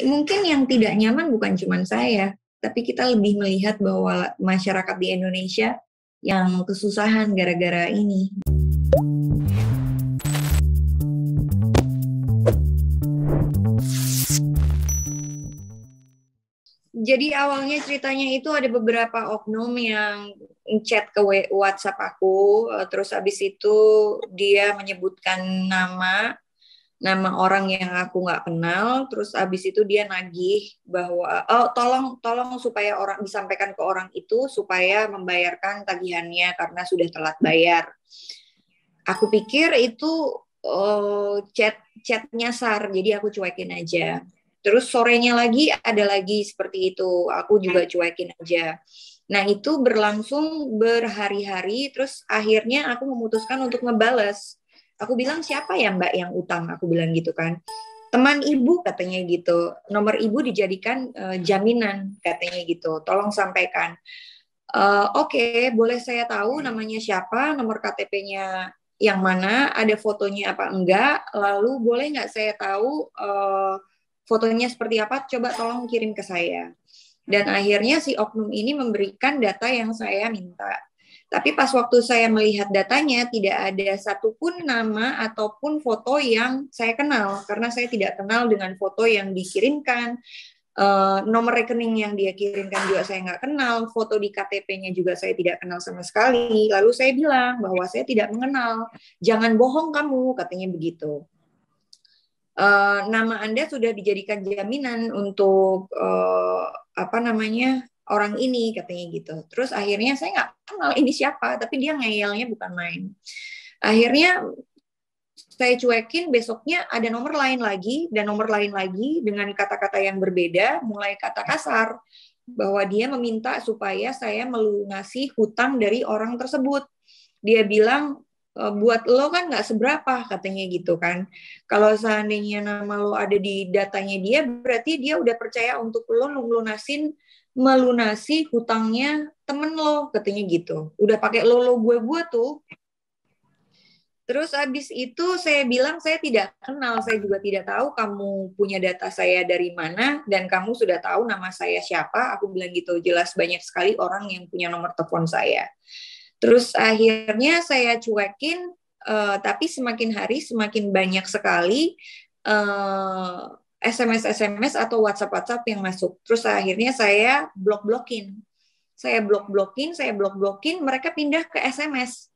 Mungkin yang tidak nyaman bukan cuma saya, tapi kita lebih melihat bahwa masyarakat di Indonesia yang kesusahan gara-gara ini. Jadi awalnya ceritanya itu ada beberapa oknum yang chat ke WhatsApp aku, terus habis itu dia menyebutkan nama orang yang aku nggak kenal, terus abis itu dia nagih bahwa oh tolong supaya orang disampaikan ke orang itu supaya membayarkan tagihannya karena sudah telat bayar. Aku pikir itu chat nyasar, jadi aku cuekin aja. Terus sorenya lagi ada lagi seperti itu, aku juga cuekin aja. Nah itu berlangsung berhari-hari, terus akhirnya aku memutuskan untuk ngebales. Aku bilang siapa ya Mbak yang utang, aku bilang gitu kan. Teman ibu katanya gitu, nomor ibu dijadikan jaminan katanya gitu, tolong sampaikan. Oke, boleh saya tahu namanya siapa, nomor KTP-nya yang mana, ada fotonya apa enggak, lalu boleh nggak saya tahu fotonya seperti apa, coba tolong kirim ke saya. Dan akhirnya si oknum ini memberikan data yang saya minta. Tapi pas waktu saya melihat datanya, tidak ada satupun nama ataupun foto yang saya kenal, karena saya tidak kenal dengan foto yang dikirimkan. Nomor rekening yang dia kirimkan juga saya nggak kenal, foto di KTP-nya juga saya tidak kenal sama sekali. Lalu saya bilang bahwa saya tidak mengenal, jangan bohong kamu, katanya begitu. Nama Anda sudah dijadikan jaminan untuk apa namanya orang ini, katanya gitu. Terus akhirnya saya nggak kenal ini siapa, tapi dia ngeyelnya bukan main. Akhirnya saya cuekin, besoknya ada nomor lain lagi dan nomor lain lagi dengan kata-kata yang berbeda, mulai kata kasar bahwa dia meminta supaya saya melunasi hutang dari orang tersebut. Dia bilang buat lo kan nggak seberapa katanya gitu kan. Kalau seandainya nama lo ada di datanya dia, berarti dia udah percaya untuk lo melunasi hutangnya temen lo katanya gitu. Udah pakai lo gue tuh. Terus abis itu saya bilang saya tidak kenal, saya juga tidak tahu kamu punya data saya dari mana dan kamu sudah tahu nama saya siapa. Aku bilang gitu, jelas banyak sekali orang yang punya nomor telepon saya. Terus akhirnya saya cuekin, tapi semakin hari semakin banyak sekali SMS-SMS atau WhatsApp-WhatsApp yang masuk. Terus akhirnya saya blok-blokin. Saya blok-blokin, mereka pindah ke SMS.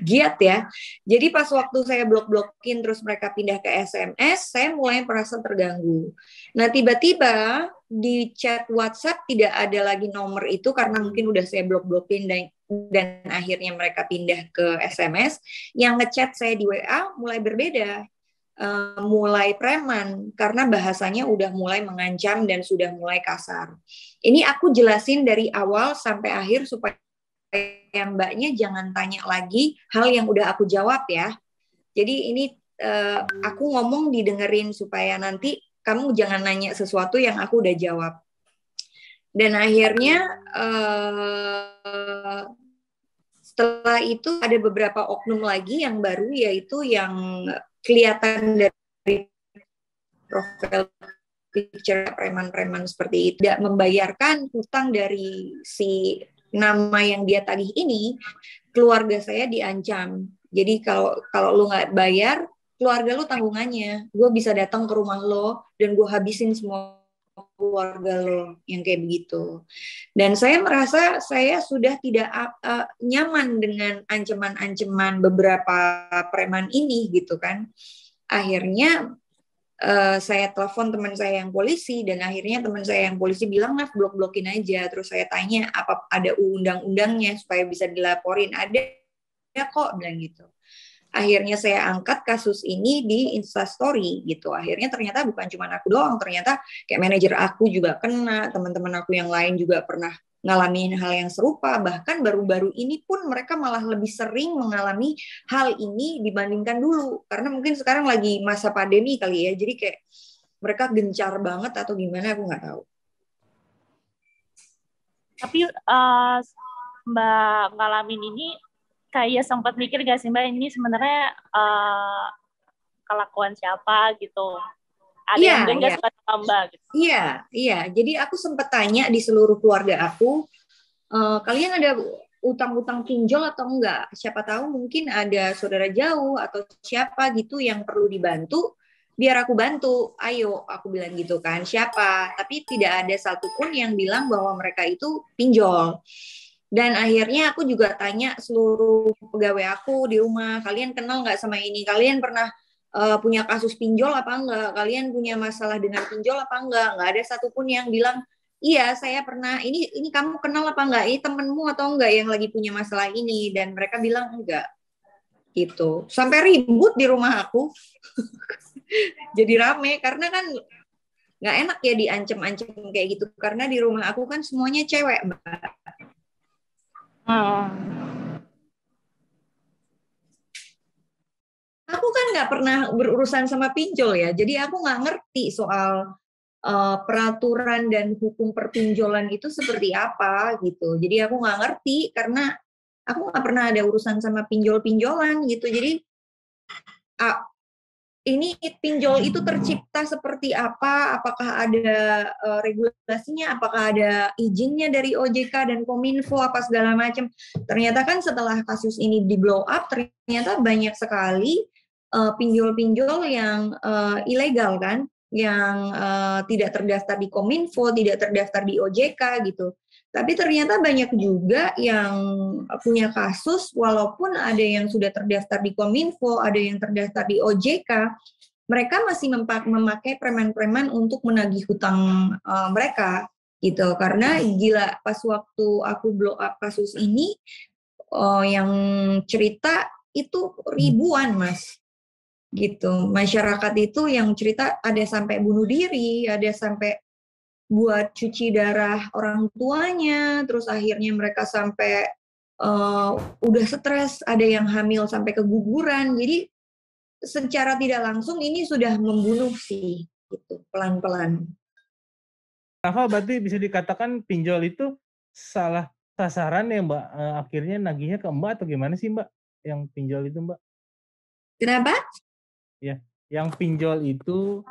Giat ya. Jadi pas waktu saya blok-blokin terus mereka pindah ke SMS, saya mulai merasa terganggu. Nah, tiba-tiba di chat WhatsApp tidak ada lagi nomor itu karena mungkin udah saya blok-blokin dan akhirnya mereka pindah ke SMS. Yang ngechat saya di WA mulai berbeda. Mulai preman karena bahasanya udah mulai mengancam dan sudah mulai kasar. Ini aku jelasin dari awal sampai akhir supaya mbaknya jangan tanya lagi hal yang udah aku jawab ya. Jadi ini aku ngomong didengerin supaya nanti kamu jangan nanya sesuatu yang aku udah jawab. Dan akhirnya setelah itu ada beberapa oknum lagi yang baru, yaitu yang kelihatan dari profil picture preman-preman seperti itu, tidak membayarkan hutang dari si nama yang dia tagih ini, keluarga saya diancam. Jadi kalau lu nggak bayar, keluarga lu tanggungannya. Gue bisa datang ke rumah lo dan gue habisin semua keluarga lo, yang kayak begitu. Dan saya merasa saya sudah tidak nyaman dengan ancaman-ancaman beberapa preman ini gitu kan. Akhirnya saya telepon teman saya yang polisi dan akhirnya teman saya yang polisi bilang, nah blok-blokin aja. Terus saya tanya apa ada undang-undangnya supaya bisa dilaporin. Ada kok, bilang gitu. Akhirnya saya angkat kasus ini di Instastory gitu. Akhirnya ternyata bukan cuma aku doang, ternyata kayak manajer aku juga kena, teman-teman aku yang lain juga pernah ngalamin hal yang serupa. Bahkan baru-baru ini pun mereka malah lebih sering mengalami hal ini dibandingkan dulu. Karena mungkin sekarang lagi masa pandemi kali ya, jadi kayak mereka gencar banget atau gimana, aku nggak tahu. Tapi Mbak ngalamin ini kayak sempat mikir gak sih Mbak, ini sebenarnya kelakuan siapa gitu? ada Iya, yang iya. suka sama Mbak gitu. Iya. Jadi aku sempat tanya di seluruh keluarga aku, kalian ada utang-utang pinjol atau enggak? Siapa tahu mungkin ada saudara jauh atau siapa gitu yang perlu dibantu, biar aku bantu. Ayo, aku bilang gitu kan. Siapa? Tapi tidak ada satupun yang bilang bahwa mereka itu pinjol. Dan akhirnya aku juga tanya seluruh pegawai aku di rumah, kalian kenal nggak sama ini? Kalian pernah punya kasus pinjol apa enggak? Kalian punya masalah dengan pinjol apa enggak? Nggak ada satupun yang bilang, iya, saya pernah. Ini kamu kenal apa enggak? Ini temenmu atau enggak yang lagi punya masalah ini? Dan mereka bilang enggak. Gitu. Sampai ribut di rumah aku. Jadi rame karena kan nggak enak ya diancem-ancem kayak gitu. Karena di rumah aku kan semuanya cewek, Mbak. Aku kan nggak pernah berurusan sama pinjol ya. Jadi aku nggak ngerti soal peraturan dan hukum perpinjolan itu seperti apa gitu. Jadi aku nggak ngerti karena aku nggak pernah ada urusan sama pinjol-pinjolan gitu. Jadi ini pinjol itu tercipta seperti apa? Apakah ada regulasinya? Apakah ada izinnya dari OJK dan Kominfo apa segala macam? Ternyata kan setelah kasus ini di blow up, ternyata banyak sekali pinjol-pinjol yang ilegal kan, yang tidak terdaftar di Kominfo, tidak terdaftar di OJK gitu. Tapi ternyata banyak juga yang punya kasus, walaupun ada yang sudah terdaftar di Kominfo, ada yang terdaftar di OJK, mereka masih memakai preman-preman untuk menagih hutang mereka gitu. Karena gila pas waktu aku blow up kasus ini, yang cerita itu ribuan, Mas. Gitu. Masyarakat itu yang cerita ada sampai bunuh diri, ada sampai buat cuci darah orang tuanya, terus akhirnya mereka sampai udah stres, ada yang hamil sampai keguguran. Jadi secara tidak langsung ini sudah membunuh sih, gitu, pelan-pelan. Rafa, berarti bisa dikatakan pinjol itu salah sasaran ya Mbak? Akhirnya nagihnya ke Mbak atau gimana sih Mbak? Yang pinjol itu Mbak? Kenapa? Ya, yang pinjol itu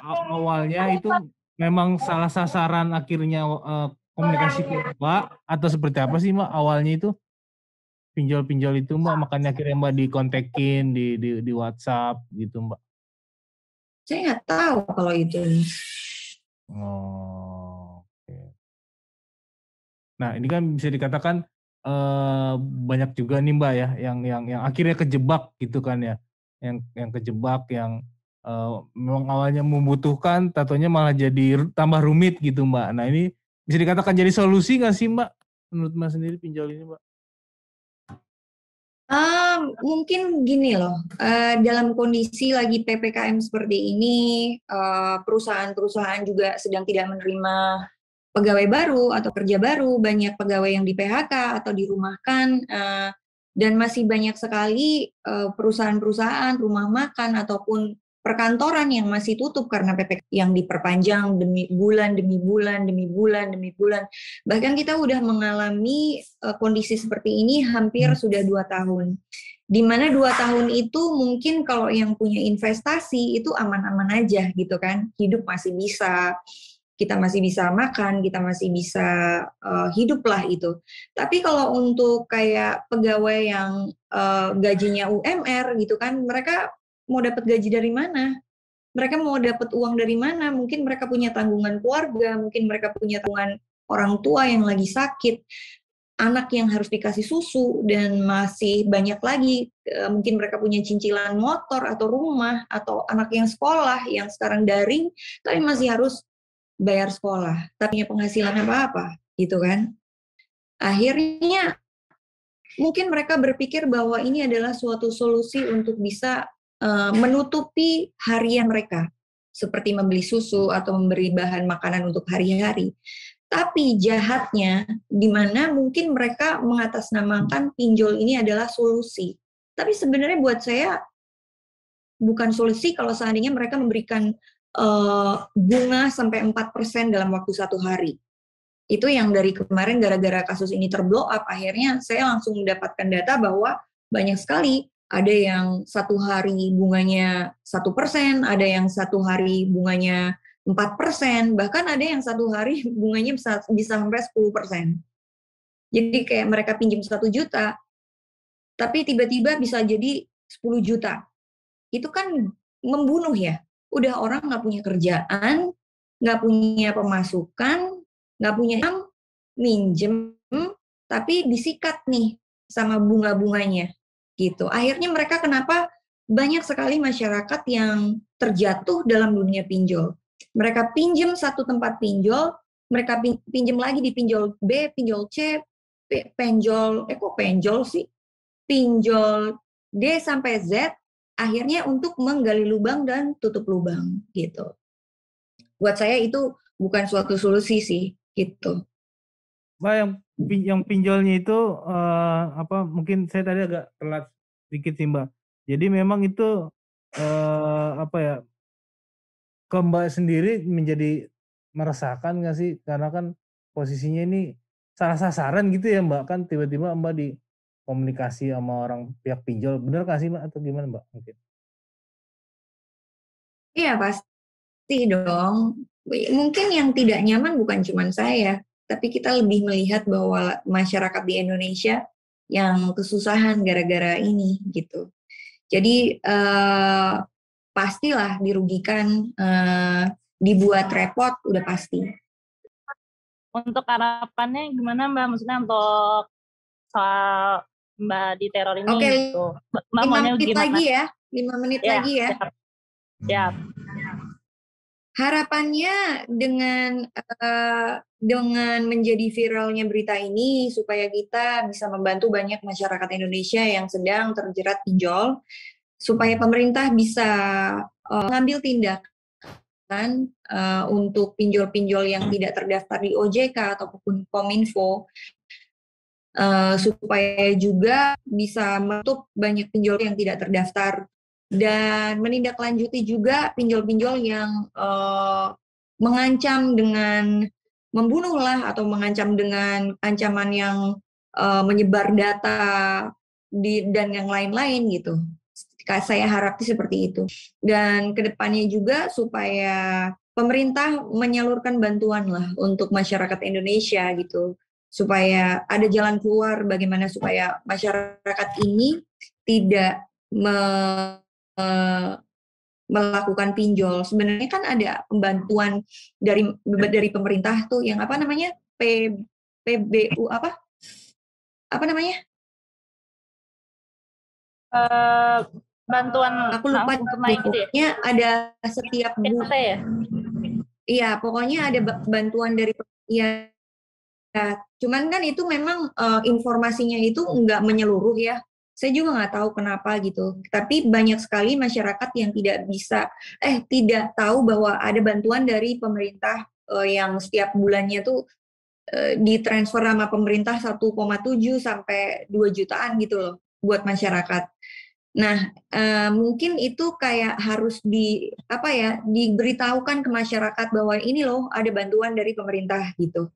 awalnya itu memang salah sasaran akhirnya komunikasi ke Mbak atau seperti apa sih Mbak awalnya itu pinjol-pinjol itu Mbak, makanya akhirnya Mbak dikontekin di WhatsApp gitu Mbak? Saya nggak tahu kalau itu. Oh, oke. Nah ini kan bisa dikatakan banyak juga nih Mbak ya yang akhirnya kejebak gitu kan ya, yang kejebak yang memang awalnya membutuhkan, tatonya malah jadi tambah rumit gitu Mbak. Nah ini bisa dikatakan jadi solusi nggak sih Mbak menurut Mbak sendiri pinjol ini Mbak? Mungkin gini loh, dalam kondisi lagi PPKM seperti ini, perusahaan-perusahaan juga sedang tidak menerima pegawai baru atau kerja baru, banyak pegawai yang di PHK atau dirumahkan, dan masih banyak sekali perusahaan-perusahaan, rumah makan ataupun perkantoran yang masih tutup karena PPKM yang diperpanjang demi bulan, demi bulan, demi bulan, demi bulan. Bahkan kita udah mengalami kondisi seperti ini hampir sudah 2 tahun. Di mana 2 tahun itu mungkin kalau yang punya investasi itu aman-aman aja gitu kan, hidup masih bisa, kita masih bisa makan, kita masih bisa hidup lah itu. Tapi kalau untuk kayak pegawai yang gajinya UMR gitu kan, mereka mau dapat gaji dari mana? Mereka mau dapat uang dari mana? Mungkin mereka punya tanggungan keluarga, mungkin mereka punya tanggungan orang tua yang lagi sakit, anak yang harus dikasih susu, dan masih banyak lagi. Mungkin mereka punya cicilan motor atau rumah, atau anak yang sekolah yang sekarang daring, tapi masih harus bayar sekolah, tapi punya penghasilan apa-apa, gitu kan. Akhirnya mungkin mereka berpikir bahwa ini adalah suatu solusi untuk bisa menutupi harian mereka, seperti membeli susu atau memberi bahan makanan untuk hari-hari. Tapi jahatnya, di mana mungkin mereka mengatasnamakan pinjol ini adalah solusi. Tapi sebenarnya buat saya bukan solusi kalau seandainya mereka memberikan bunga sampai 4% dalam waktu 1 hari. Itu yang dari kemarin gara-gara kasus ini terblow up, akhirnya saya langsung mendapatkan data bahwa banyak sekali ada yang satu hari bunganya 1%, ada yang satu hari bunganya 4%, bahkan ada yang satu hari bunganya bisa sampai 10%. Jadi kayak mereka pinjam 1 juta, tapi tiba-tiba bisa jadi 10 juta. Itu kan membunuh ya. Udah orang nggak punya kerjaan, nggak punya pemasukan, nggak punya minjem, tapi disikat nih sama bunga-bunganya gitu. Akhirnya mereka kenapa banyak sekali masyarakat yang terjatuh dalam dunia pinjol. Mereka pinjam satu tempat pinjol, mereka pinjam lagi di pinjol B, pinjol C, penjol sih? Pinjol D sampai Z, akhirnya untuk menggali lubang dan tutup lubang gitu. Buat saya itu bukan suatu solusi sih gitu. Mbak, yang pinjolnya itu mungkin saya tadi agak telat sedikit sih Mbak. Jadi memang itu ke Mbak sendiri menjadi meresahkan nggak sih? Karena kan posisinya ini salah sasaran gitu ya Mbak, kan tiba-tiba Mbak di komunikasi sama orang pihak pinjol, bener nggak sih Mbak atau gimana Mbak mungkin? Iya pasti dong. Mungkin yang tidak nyaman bukan cuma saya, tapi kita lebih melihat bahwa masyarakat di Indonesia yang kesusahan gara-gara ini gitu. Jadi pastilah dirugikan, dibuat repot, udah pasti. Untuk harapannya gimana Mbak? Maksudnya untuk soal Mbak di teror ini Oke, gitu. Mbak 5 maunya menit gimana? lagi ya, 5 menit Ya, lagi ya. siap. Harapannya dengan menjadi viralnya berita ini supaya kita bisa membantu banyak masyarakat Indonesia yang sedang terjerat pinjol, supaya pemerintah bisa mengambil tindakan untuk pinjol-pinjol yang tidak terdaftar di OJK ataupun Kominfo, supaya juga bisa menutup banyak pinjol yang tidak terdaftar dan menindaklanjuti juga pinjol-pinjol yang mengancam dengan membunuh lah atau mengancam dengan ancaman yang menyebar data dan yang lain-lain gitu. Saya harap seperti itu. Dan kedepannya juga supaya pemerintah menyalurkan bantuan lah untuk masyarakat Indonesia gitu. Supaya ada jalan keluar bagaimana supaya masyarakat ini tidak melakukan pinjol. Sebenarnya kan ada pembantuan dari pemerintah tuh yang apa namanya? PBU apa namanya? Bantuan aku lupa tunai gitu ya? Pokoknya ada setiap PST ya? Iya, pokoknya ada bantuan dari ya. Cuman kan itu memang informasinya itu nggak menyeluruh ya. Saya juga nggak tahu kenapa gitu. Tapi banyak sekali masyarakat yang tidak tahu bahwa ada bantuan dari pemerintah yang setiap bulannya tuh ditransfer sama pemerintah 1,7 sampai 2 jutaan gitu loh buat masyarakat. Nah, mungkin itu kayak harus diberitahukan ke masyarakat bahwa ini loh ada bantuan dari pemerintah gitu.